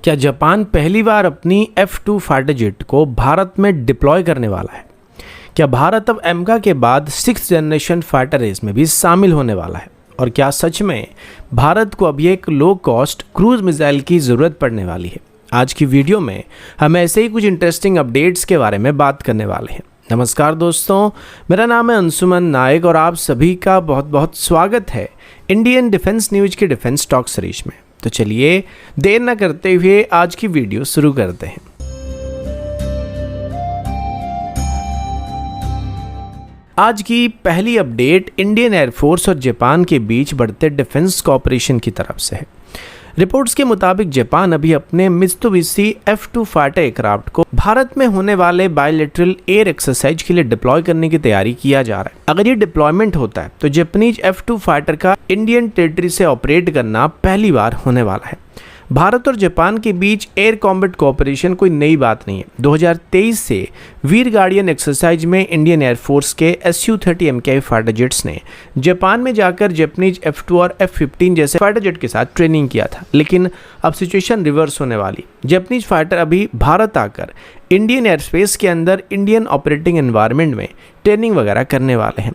क्या जापान पहली बार अपनी F2 फाइटर जेट को भारत में डिप्लॉय करने वाला है? क्या भारत अब एमका के बाद 6th जनरेशन फाइटर रेस में भी शामिल होने वाला है? और क्या सच में भारत को अब एक लो कॉस्ट क्रूज मिसाइल की ज़रूरत पड़ने वाली है? आज की वीडियो में हम ऐसे ही कुछ इंटरेस्टिंग अपडेट्स के बारे में बात करने वाले हैं। नमस्कार दोस्तों, मेरा नाम है अंशुमन नायक और आप सभी का बहुत बहुत स्वागत है इंडियन डिफेंस न्यूज के डिफेंस टॉक सीरीज में। तो चलिए देर न करते हुए आज की वीडियो शुरू करते हैं। आज की पहली अपडेट इंडियन एयरफोर्स और जापान के बीच बढ़ते डिफेंस कॉपरेशन की तरफ से है। रिपोर्ट्स के मुताबिक जापान अभी अपने मित्सुबिशी F2 फाइटर एयरक्राफ्ट को भारत में होने वाले बायलैटरल एयर एक्सरसाइज के लिए डिप्लॉय करने की तैयारी किया जा रहा है। अगर ये डिप्लॉयमेंट होता है तो जापानीज F2 फाइटर का इंडियन टेरिटरी से ऑपरेट करना पहली बार होने वाला है। भारत और जापान के बीच एयर कॉम्बैट कोऑपरेशन कोई नई बात नहीं है। 2023 से वीर गार्डियन एक्सरसाइज में इंडियन एयरफोर्स के Su-30 MKI फाइटर जेट्स ने जापान में जाकर जापानीज F2 और F-15 जैसे फाइटर जेट के साथ ट्रेनिंग किया था, लेकिन अब सिचुएशन रिवर्स होने वाली। जापानीज फाइटर अभी भारत आकर इंडियन एयरस्पेस के अंदर इंडियन ऑपरेटिंग एनवायरनमेंट में ट्रेनिंग वगैरह करने वाले हैं।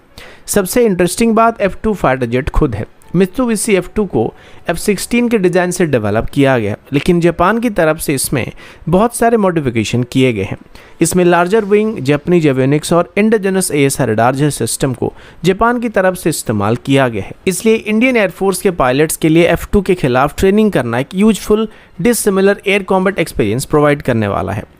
सबसे इंटरेस्टिंग बात F2 फाइटर जेट खुद है। मित्सुबिशी F2 को F-16 के डिज़ाइन से डेवलप किया गया, लेकिन जापान की तरफ से इसमें बहुत सारे मॉडिफिकेशन किए गए हैं। इसमें लार्जर विंग, जापानीज एवियोनिक्स और इंडिजिनस AESA रडार जैसे सिस्टम को जापान की तरफ से इस्तेमाल किया गया है। इसलिए इंडियन एयरफोर्स के पायलट्स के लिए F2 के खिलाफ ट्रेनिंग करना एक useful dissimilar air combat experience provide करने वाला है।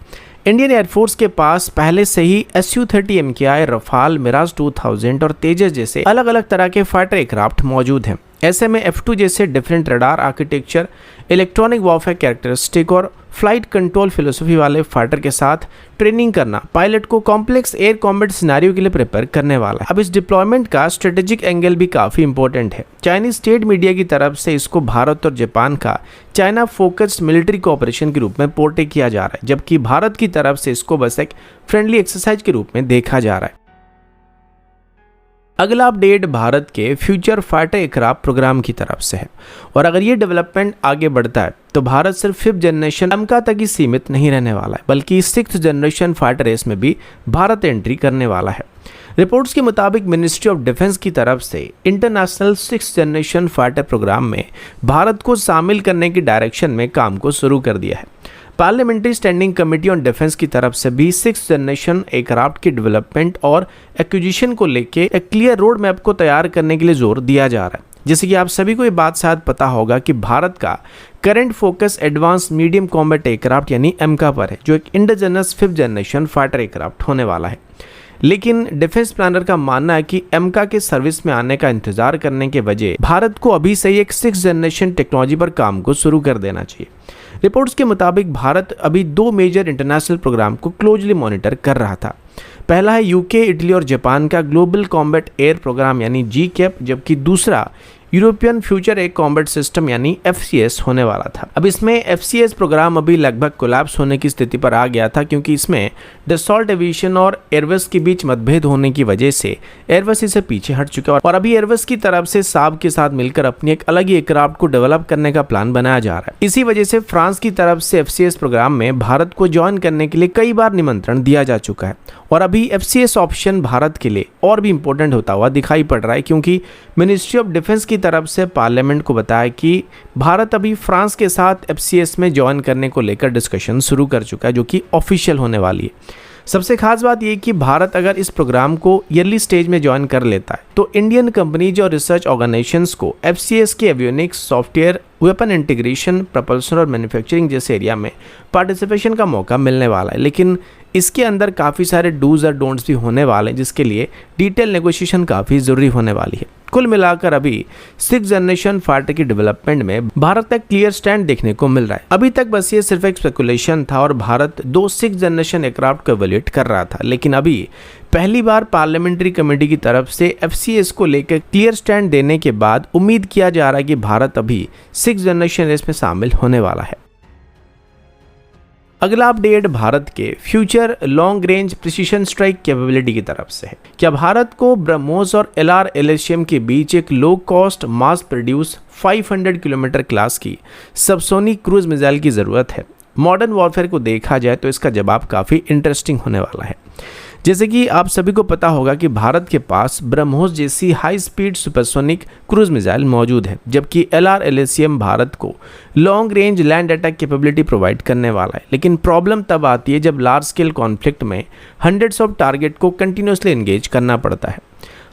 इंडियन एयरफोर्स के पास पहले से ही Su-30 MKI, रफाल, मिराज 2000 और तेजस जैसे अलग अलग तरह के फाइटर एयरक्राफ्ट मौजूद हैं। ऐसे में F2 जैसे different radar architecture, electronic warfare characteristic और फ्लाइट कंट्रोल फिलोसफी वाले फाइटर के साथ ट्रेनिंग करना पायलट को कॉम्प्लेक्स एयर कॉम्बैट सिनेरियो के लिए प्रिपेयर करने वाला है। अब इस डिप्लॉयमेंट का स्ट्रेटेजिक एंगल भी काफ़ी इंपॉर्टेंट है। चाइनीज स्टेट मीडिया की तरफ से इसको भारत और जापान का चाइना फोकस्ड मिलिट्री कोऑपरेशन के रूप में पोर्ट्रे किया जा रहा है, जबकि भारत की तरफ से इसको बस एक फ्रेंडली एक्सरसाइज के रूप में देखा जा रहा है। अगला अपडेट भारत के फ्यूचर फाइटर एयरक्राफ्ट प्रोग्राम की तरफ से है, और अगर ये डेवलपमेंट आगे बढ़ता है तो भारत सिर्फ 5th जनरेशन एमका तक ही सीमित नहीं रहने वाला है, बल्कि 6th जनरेशन फाइटर रेस में भी भारत एंट्री करने वाला है। रिपोर्ट्स के मुताबिक मिनिस्ट्री ऑफ डिफेंस की तरफ से international 6th generation fighter programme में भारत को शामिल करने की डायरेक्शन में काम को शुरू कर दिया है। Parliamentary standing committee on defence की तरफ से भी 6th जनरेशन एयरक्राफ्ट की डेवलपमेंट और एक्विजिशन को लेके एक क्लियर रोड मैप को तैयार करने के लिए जोर दिया जा रहा है। जैसे कि आप सभी को ये बात शायद पता होगा कि भारत का current focus advance medium combat aircraft यानी एमका पर है, जो एक indigenous 5th generation fighter aircraft होने वाला है। लेकिन डिफेंस प्लानर का मानना है कि एमका के सर्विस में आने का इंतजार करने के वजह भारत को अभी से ही एक 6th जनरेशन टेक्नोलॉजी पर काम को शुरू कर देना चाहिए। रिपोर्ट्स के मुताबिक भारत अभी 2 मेजर इंटरनेशनल प्रोग्राम को क्लोजली मॉनिटर कर रहा था। पहला है यूके, इटली और जापान का ग्लोबल कॉम्बैट एयर प्रोग्राम यानी GCAP, जबकि दूसरा European future air combat system यानी FCS होने वाला था। अब इसमें FCS प्रोग्राम अभी लगभग कोलैप्स होने की स्थिति पर आ गया था, क्योंकि इसमें डसॉल्ट एविएशन और एयरबस के बीच मतभेद होने की वजह से एयरबस इसे पीछे हट चुका है, और अभी एयरबस की तरफ से साब के साथ मिलकर अपनी एक अलग ही एयरक्राफ्ट को डेवलप करने का प्लान बनाया जा रहा है। इसी वजह से फ्रांस की तरफ से FCS प्रोग्राम में भारत को ज्वाइन करने के लिए कई बार निमंत्रण दिया जा चुका है, और अभी FCS ऑप्शन भारत के लिए और भी इंपॉर्टेंट होता हुआ दिखाई पड़ रहा है, क्योंकि मिनिस्ट्री ऑफ डिफेंस की तरफ से पार्लियामेंट को बताया कि भारत अभी फ्रांस के साथ FCS में ज्वाइन करने को लेकर डिस्कशन शुरू कर चुका है, जो कि ऑफिशियल होने वाली है। सबसे खास बात यह कि भारत अगर इस प्रोग्राम को अर्ली स्टेज में ज्वाइन कर लेता है तो इंडियन कंपनीज और रिसर्च ऑर्गेनाइजेशंस को FCS के avionics, software, weapon integration, propulsion और मैन्युफैक्चरिंग जैसे एरिया में पार्टिसिपेशन का मौका मिलने वाला है। लेकिन इसके अंदर काफ़ी सारे डूज और डोंट्स भी होने वाले हैं, जिसके लिए डिटेल नेगोशिएशन काफ़ी ज़रूरी होने वाली है। कुल मिलाकर अभी 6th जनरेशन फाइटर की डेवलपमेंट में भारत का क्लियर स्टैंड देखने को मिल रहा है। अभी तक बस ये सिर्फ एक स्पेकुलेशन था और भारत 2 6th जनरेशन एयरक्राफ्ट को इवैल्यूएट कर रहा था, लेकिन अभी पहली बार पार्लियामेंट्री कमेटी की तरफ से FCS को लेकर क्लियर स्टैंड देने के बाद उम्मीद किया जा रहा है कि भारत अभी 6th जनरेशन रेस में शामिल होने वाला है। अगला अपडेट भारत के future long range precision strike capability की तरफ से है। क्या भारत को ब्रह्मोस और LR-LSM के बीच एक लो कॉस्ट मास प्रोड्यूस 500 किलोमीटर क्लास की सबसोनिक क्रूज मिसाइल की ज़रूरत है? मॉडर्न वॉरफेयर को देखा जाए तो इसका जवाब काफ़ी इंटरेस्टिंग होने वाला है। जैसे कि आप सभी को पता होगा कि भारत के पास ब्रह्मोस जैसी high speed supersonic cruise missile मौजूद है, जबकि LR-LSM भारत को long range land attack capability provide करने वाला है। लेकिन प्रॉब्लम तब आती है जब लार्ज स्केल कॉन्फ्लिक्ट में हंड्रेड्स ऑफ टारगेट को कंटिन्यूसली एंगेज करना पड़ता है।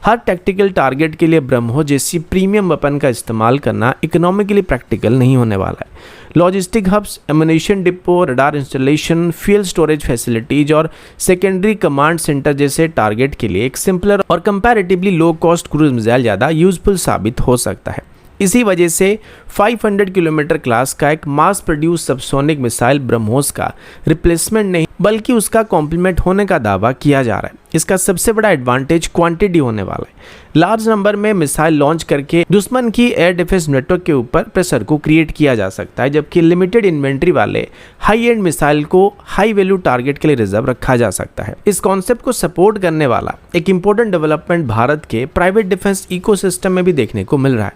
हर टैक्टिकल टारगेट के लिए ब्रह्मोस जैसी प्रीमियम वेपन का इस्तेमाल करना इकोनॉमिकली प्रैक्टिकल नहीं होने वाला है। Logistic hubs, ammunition depot, radar installation, fuel storage facilities और सेकेंडरी कमांड सेंटर जैसे टारगेट के लिए एक सिंपलर और comparatively low cost cruise missile ज़्यादा यूजफुल साबित हो सकता है। इसी वजह से 500 किलोमीटर क्लास का एक मास प्रोड्यूस सबसोनिक मिसाइल ब्रह्मोस का रिप्लेसमेंट नहीं बल्कि उसका कॉम्प्लीमेंट होने का दावा किया जा रहा है। इसका सबसे बड़ा एडवांटेज क्वांटिटी होने वाला है। लार्ज नंबर में मिसाइल लॉन्च करके दुश्मन की एयर डिफेंस नेटवर्क के ऊपर प्रेशर को क्रिएट किया जा सकता है, जबकि लिमिटेड इन्वेंट्री वाले हाई एंड मिसाइल को हाई वैल्यू टारगेट के लिए रिजर्व रखा जा सकता है। इस कॉन्सेप्ट को सपोर्ट करने वाला एक इंपॉर्टेंट डेवलपमेंट भारत के प्राइवेट डिफेंस इकोसिस्टम में भी देखने को मिल रहा है।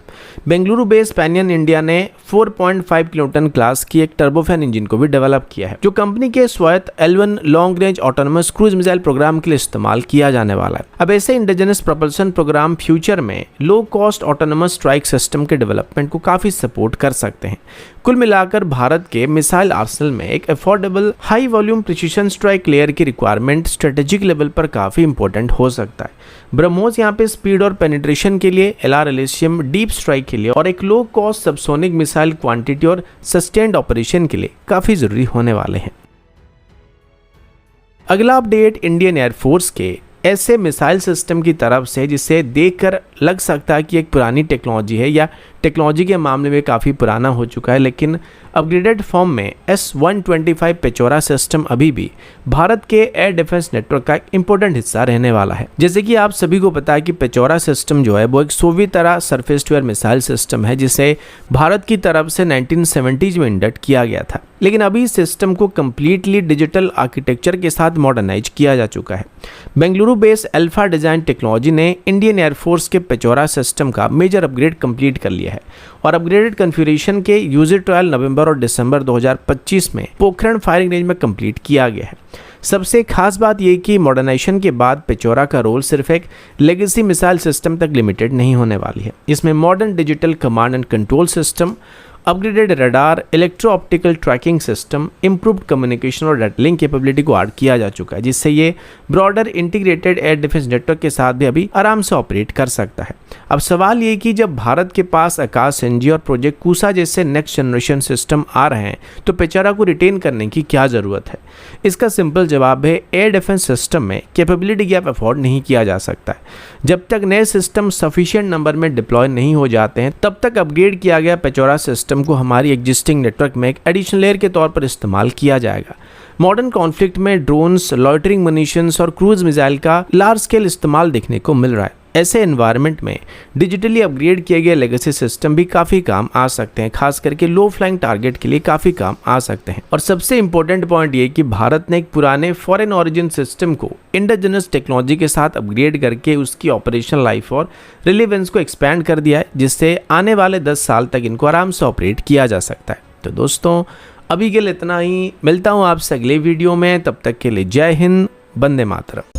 बेंगलुरु बेस्ड पैनियन इंडिया ने 4.5 किलोटन क्लास की एक टर्बोफैन इंजन को भी डेवलप किया है, जो कंपनी के स्वायत्त L1 long range autonomous cruise missile programme के लिए इस्तेमाल किया जाने वाला है। अब ऐसे इंडिजिनस प्रोपल्शन प्रोग्राम फ्यूचर में low cost autonomous strike system के डेवलपमेंट को काफी सपोर्ट कर सकते हैं। कुल मिलाकर भारत के मिसाइल आर्सेनल में एक affordable high volume precision strike layer की रिक्वायरमेंट स्ट्रेटेजिक लेवल पर काफी इंपॉर्टेंट हो सकता है। ब्रह्मोस यहाँ पे स्पीड और पेनिट्रेशन के लिए, LR-LSM डीप स्ट्राइक के लिए और एक low cost subsonic missile quantity और सस्टेन्ड ऑपरेशन के लिए काफी जरूरी होने वाले हैं। अगला अपडेट इंडियन एयरफोर्स के ऐसे मिसाइल सिस्टम की तरफ से जिसे देखकर लग सकता है कि एक पुरानी टेक्नोलॉजी है या टेक्नोलॉजी के मामले में काफ़ी पुराना हो चुका है, लेकिन अपग्रेडेड फॉर्म में S-125 पेचोरा सिस्टम अभी भी भारत के एयर डिफेंस नेटवर्क का एक इंपॉर्टेंट हिस्सा रहने वाला है। जैसे कि आप सभी को पता है कि पेचोरा सिस्टम जो है वो एक सोवियत तरह surface to air missile system है, जिसे भारत की तरफ से 1970s में इंडक्ट किया गया था। लेकिन अभी इस सिस्टम को कम्प्लीटली डिजिटल आर्किटेक्चर के साथ मॉडर्नाइज किया जा चुका है। Bengaluru based alpha design technology ने इंडियन एयरफोर्स के पेचोरा सिस्टम का मेजर अपग्रेड कंप्लीट कर लिया है और अपग्रेडेड कॉन्फ़िगरेशन के यूजर ट्रायल नवंबर और दिसंबर 2025 में पोखरण फायरिंग रेंज में कंप्लीट किया गया है। सबसे खास बात यह कि मॉडर्नाइजेशन के बाद पेचोरा का रोल सिर्फ एक लेगेसी मिसाइल सिस्टम तक लिमिटेड नहीं होने वाली है। इसमें modern digital command and control system, upgraded radar, electro optical tracking system, improved communication और डाटा लिंक कैपेबिलिटी को ऐड किया जा चुका है, जिससे ये broader integrated air defence network के साथ भी अभी आराम से ऑपरेट कर सकता है। अब सवाल ये कि जब भारत के पास आकाश NG और प्रोजेक्ट कूसा जैसे नेक्स्ट जनरेशन सिस्टम आ रहे हैं तो पेचोरा को रिटेन करने की क्या ज़रूरत है? इसका सिंपल जवाब है, एयर डिफेंस सिस्टम में कैपेबिलिटी गैप अफोर्ड नहीं किया जा सकता है। जब तक नए सिस्टम सफिशिएंट नंबर में डिप्लॉय नहीं हो जाते हैं तब तक अपग्रेड किया गया पेचोरा सिस्टम को हमारी एग्जिस्टिंग नेटवर्क में एक एडिशनल लेयर के तौर पर इस्तेमाल किया जाएगा। मॉडर्न कॉन्फ्लिक्ट में ड्रोन्स, लॉइटरिंग मुनीशंस और क्रूज मिसाइल का लार्ज स्केल इस्तेमाल देखने को मिल रहा है। ऐसे एनवायरनमेंट में डिजिटली अपग्रेड किए गए लेगेसी सिस्टम भी काफ़ी काम आ सकते हैं, खास करके लो फ्लाइंग टारगेट के लिए काफ़ी काम आ सकते हैं। और सबसे इंपॉर्टेंट पॉइंट ये कि भारत ने एक पुराने फॉरेन ऑरिजिन सिस्टम को इंडिजिनस टेक्नोलॉजी के साथ अपग्रेड करके उसकी ऑपरेशनल लाइफ और रिलेवेंस को एक्सपैंड कर दिया है, जिससे आने वाले 10 साल तक इनको आराम से ऑपरेट किया जा सकता है। तो दोस्तों, अभी के लिए इतना ही। मिलता हूँ आपसे अगले वीडियो में, तब तक के लिए जय हिंद, वंदे मातरम।